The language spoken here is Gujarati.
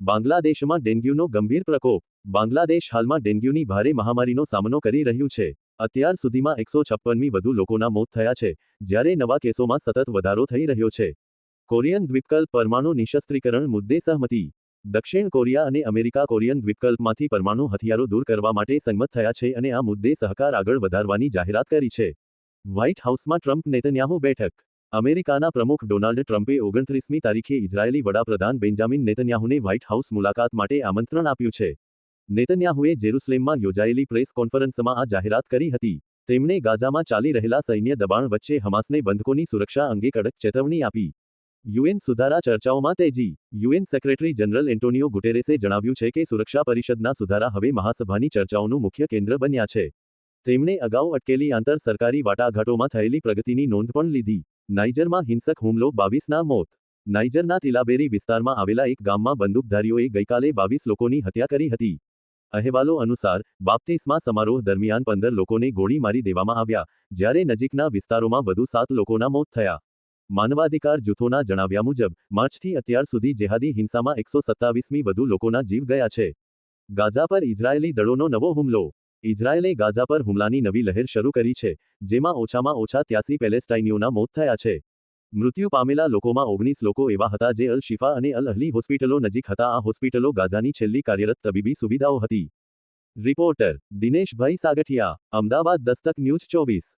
બાંગ્લાદેશમાં ડેન્ગ્યુનો ગંભીર પ્રકોપ. બાંગ્લાદેશ હાલમાં ડેન્ગ્યુની ભારે મહામારીનો સામનો કરી રહ્યું છે. અત્યાર સુધીમાં 156મી વધુ લોકોના મોત થયા છે, જ્યારે નવા કેસોમાં સતત વધારો થઈ રહ્યો છે. કોરિયન દ્વીપકલ્પ પરમાણુ નિશસ્ત્રીકરણ મુદ્દે સહમતિ. દક્ષિણ કોરિયા અને અમેરિકા કોરિયન દ્વીપકલ્પમાંથી પરમાણુ હથિયારો દૂર કરવા માટે સંમત થયા છે અને આ મુદ્દે સહકાર આગળ વધારવાની જાહેરાત કરી છે. વ્હાઇટ હાઉસમાં ટ્રમ્પ નેતન્યાહુ બેઠક. અમેરિકાના પ્રમુખ ડોનાલ્ડ ટ્રમ્પે 29મી તારીખે ઇઝરાયેલી વડાપ્રધાન બેન્જામિન નેતન્યાહુને વ્હાઇટ હાઉસ મુલાકાત માટે આમંત્રણ આપ્યું છે. નેતન્યાહુએ જેરુસલેમમાં યોજાયેલી પ્રેસ કોન્ફરન્સમાં આ જાહેરાત કરી હતી. તેમણે ગાઝામાં ચાલી રહેલા સૈન્ય દબાણ વચ્ચે હમાસને બંધકોની સુરક્ષા અંગે કડક ચેતવણી આપી. યુએન સુધારા ચર્ચાઓમાં તેજી. યુએન સેક્રેટરી જનરલ એન્ટોનિયો ગુટેરેસે જણાવ્યું છે કે સુરક્ષા પરિષદના સુધારા હવે મહાસભાની ચર્ચાઓનું મુખ્ય કેન્દ્ર બન્યા છે. તેમણે અગાઉ અટકેલી આંતર સરકારી વાટાઘાટોમાં થયેલી પ્રગતિની નોંધ પણ લીધી. નાઇજરમાં હિંસક હુમલો, 22ના મોત. નાઇજરના તિલાબેરી વિસ્તારમાં આવેલા એક ગામમાં બંદૂકધારીઓએ ગઈકાલે 22 લોકોની હત્યા કરી હતી. અહેવાલો અનુસાર, બાપ્તિસ્મા સમારોહ દરમિયાન 15 લોકોને ગોળી મારી દેવામાં આવ્યા, જ્યારે નજીકના વિસ્તારોમાં વધુ 7 લોકોના મોત થયા. માનવાધિકાર જૂથોના જણાવ્યા મુજબ, માર્ચથી અત્યાર સુધી જેહાદી હિંસામાં 127મી વધુ લોકોના જીવ ગયા છે. ગાઝા પર ઇઝરાયેલી દળોનો નવો હુમલો. ઇઝરાયેલે ગાઝા પર હુમલાની નવી લહેર શરૂ કરી છે, જેમાં ઓછામાં ઓછા 83 પેલેસ્ટાઇનીઓના મોત થયા છે. મૃત્યુ પામેલા લોકોમાં 19 લોકો એવા હતા જે અલ શિફા અને અલ અહલી હોસ્પિટલો નજીક હતા. આ હોસ્પિટલો ગાઝાની છેલ્લી કાર્યરત તબીબી સુવિધાઓ હતી. રિપોર્ટર દિનેશભાઈ સાગઠિયા, અમદાવાદ. દસ્તક ન્યૂઝ 24.